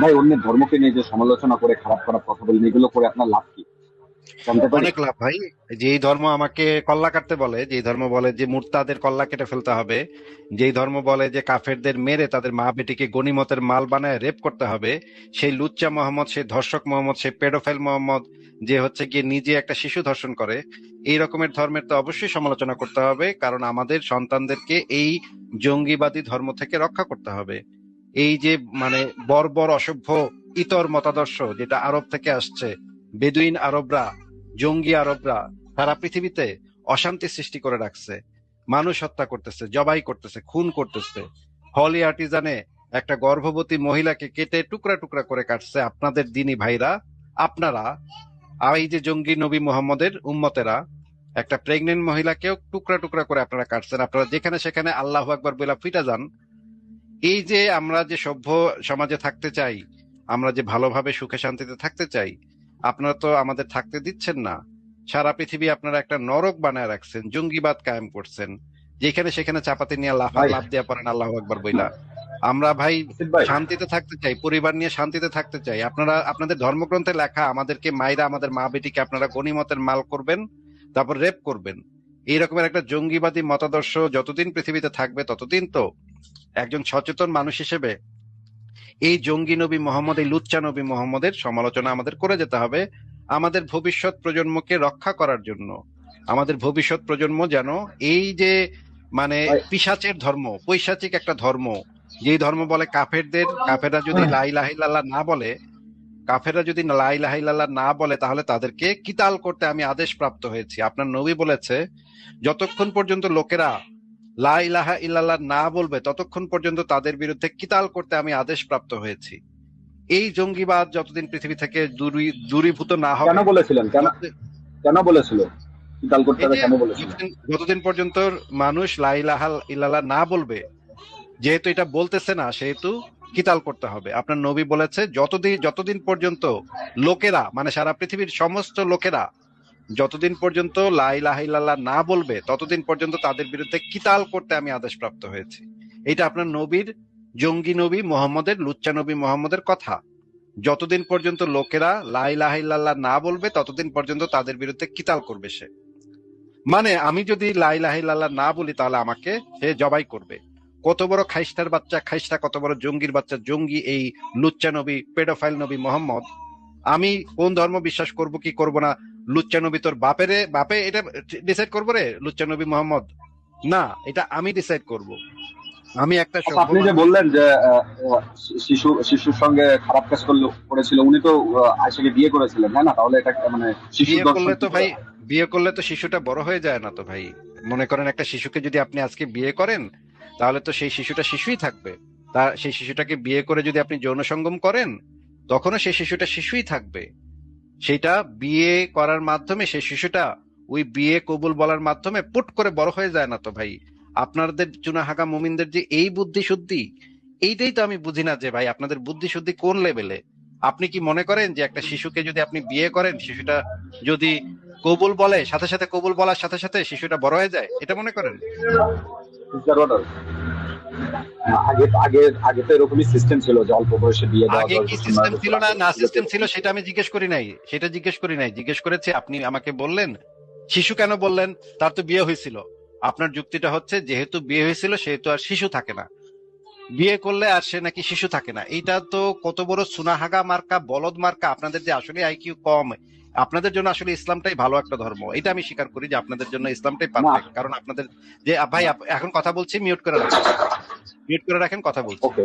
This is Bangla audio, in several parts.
ভাই অন্যের ধর্মকে নিয়ে যে সমালোচনা করে খারাপ খারাপ কথা বলেন, এগুলো করে আপনার লাভ কি জানতে পারি? অনেক লাভ ভাই। যেই ধর্ম আমাকে কল্লা কাটতে বলে, যেই ধর্ম বলে যে মুরতাদের কল্লা কেটে ফেলতে হবে, যেই ধর্ম বলে যে কাফেরদের মেরে তাদের মা বেটিকে গনিমতের মাল বানায় রেপ করতে হবে, সেই লুচ্চা মোহাম্মদ, সেই ধর্ষক মোহাম্মদ, সেই পেডোফাইল মোহাম্মদ, যে হচ্ছে গিয়ে নিজে একটা শিশু ধর্ষণ করে, এই রকমের ধর্মের তো অবশ্যই সমালোচনা করতে হবে, কারণ আমাদের সন্তানদেরকে এই জঙ্গিবাদী ধর্ম থেকে রক্ষা করতে হবে। এই যে মানে বর্বর অসভ্য ইতর মতাদর্শ যেটা আরব থেকে আসছে, বেদুইন আরবরা, জঙ্গি আরবরা সারা পৃথিবীতে অশান্তি সৃষ্টি করে রাখছে, মানুষ হত্যা করতেছে, জবাই করতেছে, খুন করতেছে। হলি আর্টিজানে একটা গর্ভবতী মহিলাকে কেটে টুকরা টুকরা করে কাটছে আপনাদের দিনী ভাইরা, আপনারা। আর এই যে জঙ্গি নবী মোহাম্মদের উম্মতেরা, একটা প্রেগনেন্ট মহিলাকেও টুকরা টুকরা করে আপনারা কাটছেন। আপনারা যেখানে সেখানে আল্লাহু আকবার বলে ফিটা যান। এই যে আমরা যে সভ্য সমাজে থাকতে চাই, আমরা যে ভালোভাবে সুখে শান্তিতে থাকতে চাই, আপনারা তো আমাদের থাকতে দিচ্ছেন না। সারা পৃথিবী আপনারা একটা নরক বানায় রাখছেন, জঙ্গিবাদ কায়েম করছেন, যেখানে সেখানে চাপাতি নিয়ে ভাই লাফ দিয়া পড়েন আল্লাহু আকবার বইলা। আমরা ভাই আসিফ ভাই, শান্তিতে থাকতে চাই, পরিবার নিয়ে শান্তিতে থাকতে চাই। আপনারা আপনাদের ধর্মগ্রন্থে লেখা আমাদেরকে মাইরা আমাদের মা বেটিকে আপনারা গনিমতের মাল করবেন, তারপর রেপ করবেন। এই রকমের একটা জঙ্গিবাদী মতাদর্শ যতদিন পৃথিবীতে থাকবে ততদিন তো একজন সচেতন মানুষ হিসেবে এই জঙ্গি নবী মোহাম্মদ, এই লুচ্চা নবী মোহাম্মদের সমালোচনা আমাদের করে যেতে হবে, আমাদের ভবিষ্যৎ প্রজন্মকে রক্ষা করার জন্য। আমাদের ভবিষ্যৎ প্রজন্ম যেন এই যে মানে ভাই পিশাচের ধর্ম, পৈশাচিক একটা ধর্ম, যেই ধর্ম বলে কাফেরদের, কাফেররা যদি লা ইলাহা ইল্লাল্লাহ না বলে, কাফেররা যদি লা ইলাহা ইল্লাল্লাহ না বলে, তাহলে তাদেরকে কিতাল করতে আমি আদেশ প্রাপ্ত হয়েছি। আপনার নবী বলেছে যতক্ষণ পর্যন্ত লোকেরা লা ইলাহা ইল্লাল্লাহ না বলবে ততক্ষণ পর্যন্ত তাদের বিরুদ্ধে কিতাল করতে আমি আদেশ প্রাপ্ত হয়েছি। এই জঙ্গিবাদ যতদিন পৃথিবী থেকে দূরীভূত না কেন হবে, বলেছিলেন, কেন যতদিন কেন বলেছিল কিতাল করতে এই হবে, যে কেন বলেছিলেন? যতদিন পর্যন্ত মানুষ লা ইলাহা ইল্লাল্লাহ না বলবে, যেহেতু এটা বলতেছে না সেহেতু কিতাল করতে হবে। আপনার নবী বলেছে যতদিন যতদিন পর্যন্ত লোকেরা মানে সারা পৃথিবীর সমস্ত লোকেরা যতদিন পর্যন্ত লা ইলাহা ইল্লাল্লাহ না বলবে ততদিন পর্যন্ত তাদের বিরুদ্ধে কিতাল করতে আমি আদেশপ্রাপ্ত হয়েছি। এটা আপনার নবীর, জঙ্গি নবী মোহাম্মদের, লুচ্চা নবী মোহাম্মদের কথা। যতদিন পর্যন্ত লোকেরা লা ইলাহা ইল্লাল্লাহ না বলবে ততদিন পর্যন্ত তাদের বিরুদ্ধে কিতাল করবে সে। মানে আমি যদি লা ইলাহা ইল্লাল্লাহ না বলি তাহলে আমাকে সে জবাই করবে। কত বড় খাইস্টার বাচ্চা খাইস্টা, কত বড় জঙ্গির বাচ্চা জঙ্গি এই লুচ্চা নবী, পেডোফাইল নবী মোহাম্মদ। আমি কোন ধর্ম বিশ্বাস করব কি করব না, লুচ্চা নবী তোর বাপেরে বাপে এটা ডিসাইড করবো রে লুচ্চা নবী মোহাম্মদ? না, এটা আমি ডিসাইড করব। আমি একটা আচ্ছা, সভ্য আপনি যে মানুষ। বললেন যে শিশুর সঙ্গে খারাপ কাজ করেছিল, উনি তো আয়সাকে বিয়ে করেছিলেন, তাই না? তাহলে এটা মানে শিশুর বিয়ে দর্শন করলে কি তো করে ভাই, হয়? বিয়ে করলে তো শিশুটা বড় হয়ে যায় না তো ভাই? মনে করেন একটা শিশুকে যদি আপনি আজকে বিয়ে করেন, তাহলে তো সেই শিশুটা শিশুই থাকবে। তা সেই শিশুটাকে বিয়ে করে যদি আপনি যৌন সঙ্গম করেন, তখনও সেই শিশুটা শিশুই থাকবে। সেটা বিয়ে করার মাধ্যমে সেই শিশুটা ওই বিয়ে কবুল বলার মাধ্যমে পুট করে বড় হয়ে যায় না তো ভাই? আপনাদের চুনাহাগা মুমিনদের যে এই বুদ্ধি শুদ্ধি, এইটাই তো আমি বুঝি না যে ভাই আপনাদের বুদ্ধি শুদ্ধি কোন লেভেলে। আপনি কি মনে করেন যে একটা শিশুকে যদি আপনি বিয়ে করেন, শিশুটা যদি কবুল বলে, সাথে সাথে কবুল বলার সাথে সাথে শিশুটা বড় হয়ে যায়, এটা মনে করেন? বুঝতে পারো? আগে আগে আগে তো এরকমই সিস্টেম ছিল যে অল্প বয়সে বিয়ে দেওয়া, আগে 10 কি বছর সিস্টেম 9 ছিল, বছর না আগে না এগুলো তো সিস্টেম ছিল এরকমই ছিল। সেটা আমি জিজ্ঞেস করি নাই, সেটা জিজ্ঞেস করি নাই। জিজ্ঞেস করেছি আপনি আমাকে বললেন শিশু কেন বললেন? তার তো বিয়ে হয়েছিল। আপনার যুক্তিটা হচ্ছে যেহেতু বিয়ে হয়েছিল সেহেতু আর শিশু থাকে না, বিয়ে করলে আর সে নাকি শিশু থাকে না। এইটা তো কত বড় সুনাহাগা মার্কা, বলদ মার্কা! আপনাদের যে আসলে আইকিউ কম। আপনাদের জন্য আসলে ইসলামটাই ভালো একটা ধর্ম, এটা আমি স্বীকার করি যে আপনাদের জন্য ইসলামটাই না পারফেক্ট। কারণ আপনাদের যে ভাই না, এখন কথা বলছি, মিউট করে রাখেন, মিউট করে রাখেন, কথা বলছি। ওকে।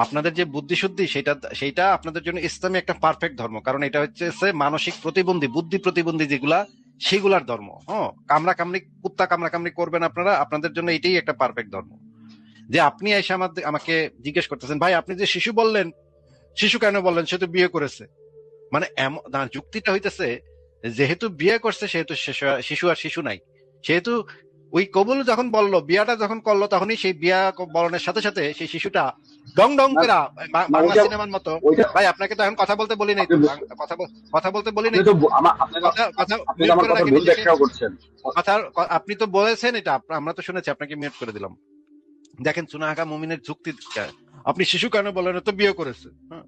আপনাদের যে বুদ্ধি শুদ্ধি সেটা সেইটা আপনাদের জন্য ইসলামী একটা পারফেক্ট ধর্ম, কারণ এটা হচ্ছে মানসিক প্রতিবন্ধী, বুদ্ধি প্রতিবন্ধী যেগুলা, সেগুলার ধর্ম। হ্যাঁ, কামড়া কামড়ি, কুত্তা কামড়া কামড়ি করবেন আপনারা, আপনাদের জন্য এটাই একটা পারফেক্ট ধর্ম। যে আপনি এসে আমাকে জিজ্ঞেস করতেছেন ভাই আপনি যে শিশু বললেন, শিশু কেন বললেন? সে তো বিয়ে করেছে। মানে এমন না, যুক্তিটা হইতেছে যেহেতু বিয়ে করছে সেহেতু শিশু আর শিশু নাই। সেহেতু ওই কবুল যখন বললো, বিয়াটা যখন করলো, তখনই সেই বিয়া বলনের সাথে সাথে সেই শিশুটা ডং ডং না করে না, বাংলা ওইটা সিনেমার মতো। ওইটা ভাই আপনাকে তো এখন কথা বলতে বলি নাই আপনি তো, কথা বলতে বলি আপনি নাই তো তো। কথা কথা আপনি তো মিউট আমার করে কথা রাখেন ভুল নিজেকে। ব্যাখ্যাও করছেন। কথা আপনি তো বলেছেন এটা, আমরা তো শুনেছি, আপনাকে মিউট করে দিলাম। দেখেন সুনাহাগা মুমিনের যুক্তি, আপনি শিশু কেন বলেন, তো বিয়ে করেছে। হ্যাঁ,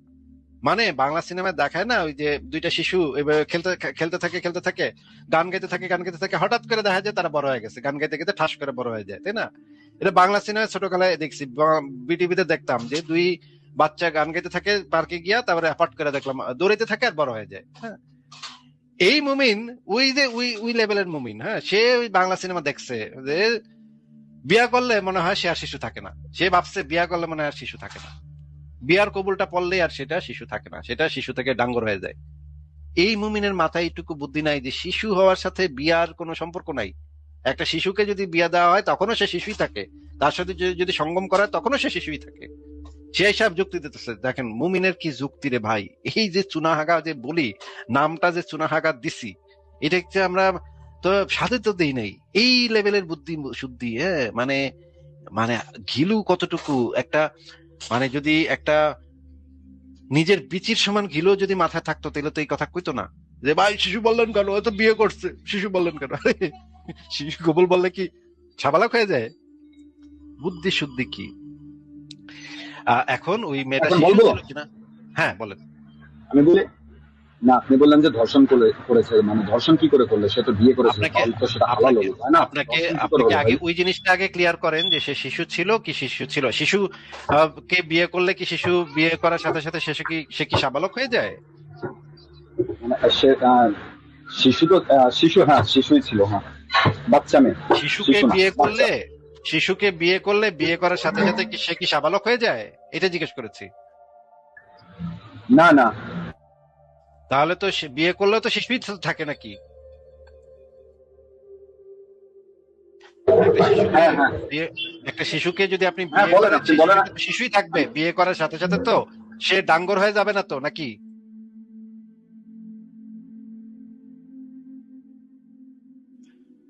মানে বাংলা সিনেমায় দেখায় না ওই যে দুইটা শিশু এভাবে খেলতে থাকে, গান গাইতে থাকে, হঠাৎ করে দেখা যায় তারা বড় হয়ে গেছে, গান গাইতে গাইতে ঠাস করে বড় হয়ে যায়, তাই না? এটা বাংলা সিনেমায় ছোটবেলায় দেখছি, বিটিভিতে দেখতাম যে দুই বাচ্চা গান গাইতে থাকে পার্কে গিয়া, তারপরে হঠাৎ করে দেখলাম দৌড়াইতে থাকে আর বড় হয়ে যায়। হ্যাঁ, এই মুমিন ওই যে ওই লেভেলের মুমিন, হ্যাঁ, সে ওই বাংলা সিনেমা দেখছে যে বিয়া করলে মনে হয় সে আর শিশু থাকে না, সে ভাবছে বিয়া করলে মনে হয় আর শিশু থাকে না, বিয়ার কবুলটা পড়লে আর সেটা শিশু থাকে না, সেটা শিশু থেকে ডাঙ্গর হয়ে যায়। এই মুমিনের মাথায় এইটুকু বুদ্ধি নাই যে শিশু হওয়ার সাথে বিয়ার কোনো সম্পর্ক নাই। একটা শিশুকে যদি বিয়া দেওয়া হয় তখনও সে শিশুই থাকে, তার সাথে যদি সঙ্গম করা হয় তখনও সে শিশুই থাকে। সে সব যুক্তি দিতেছে, দেখেন মুমিনের কি যুক্তি রে ভাই। এই যে চুনাহাগা যে বলি, নামটা যে চুনাহাগা দিছি, এটা হচ্ছে আমরা তো সাথে তো দেই নাই, এই লেভেলের বুদ্ধি শুদ্ধি। হ্যাঁ, মানে মানে ঘিলু কতটুকু একটা, মানে যদি একটা নিজের বিচির সমান ঘিলো যদি মাথায় থাকতো তাহলে তো এই কথা কইতো না যে ভাই শিশু বললেন কেন, ও তো বিয়ে করছে, শিশু বললেন কেন। আরে, শিশু কবুল বললে কি সাবালক হয়ে যায়? বুদ্ধি শুদ্ধি কি। এখন ওই মেয়েটা এখন শিশু বলবো ছিল কিনা। হ্যাঁ বলেন। আমি বলি না, আপনি বললেন যে ধর্ষণ করেছে, মানে ধর্ষণ কি করে করলে? সে তো বিয়ে করেছিল, আপনাকে তাহলে তো সেটা হালাল আপনাকে হলো, তাই না? আপনাকে ধর্ষণ কি করে আপনাকে হলো আগে ভাই? ওই জিনিসটা আগে ক্লিয়ার করেন যে সে শিশু ছিল কি শিশু ছিল। শিশু কে বিয়ে করলে কি শিশু বিয়ে করার সাথে সাথে সে কি সাবালক হয়ে যায়? মানে সে শিশু তো শিশু, হ্যাঁ শিশুই ছিল, হ্যাঁ, বাচ্চা মেয়ে, শিশুকে শিশু না, বিয়ে বাচ্চা। করলে শিশুকে বিয়ে করলে বিয়ে করার সাথে সাথে কি সে কি সাবালক হয়ে যায়? এটা জিজ্ঞেস করেছি। না না, তাহলে তো সে বিয়ে করলেও তো শিশুই থাকে নাকি? একটা শিশুকে হ্যাঁ হ্যাঁ বিয়ে একটা শিশুকে যদি আপনি হ্যাঁ, বিয়ে বলেন, করেন, আপনি শিশু বলেন। কিন্তু শিশুই থাকবে, বিয়ে করার সাথে সাথে তো সে ডাঙ্গর হয়ে যাবে না তো নাকি?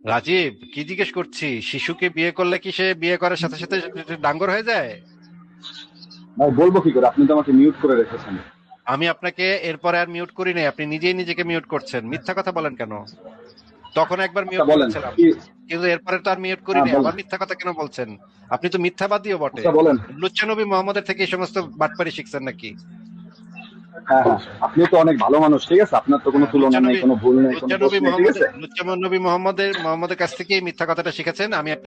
রাজীব, কি জিজ্ঞেস করছি, শিশুকে বিয়ে করলে কি সে বিয়ে করার সাথে সাথে ডাঙ্গর হয়ে যায়? ভাই বলবো কি করে? আপনি তো আমাকে মিউট করে রেখেছেন। আমি আপনাকে এরপরে আর মিউট করি নাই, আপনি নিজেই নিজেকে মিউট করছেন, মিথ্যা কথা বলেন কেন? তখন একবার আচ্ছা মিউট বলেন করেছিলাম, কি? কিন্তু এরপরে তো আর মিউট করি হ্যাঁ নাই, বলেন। আবার মিথ্যা কথা কেন বলছেন? আপনি তো মিথ্যাবাদীও বটে। আচ্ছা বলেন। লুচ্চা নবী মোহাম্মদের থেকে এই সমস্ত বাটপারি শিখছেন নাকি? হ্যাঁ হ্যাঁ, আপনি তো অনেক ভালো মানুষ, ঠিক আছে, আপনার তো কোনো তুলনা নেই, কোনো ভুল নেই, কোনো দোষ নেই, ঠিক আছে। লুচ্চা নবী মোহাম্মদের কাছ থেকে এই মিথ্যা কথাটা শিখেছেন। আমি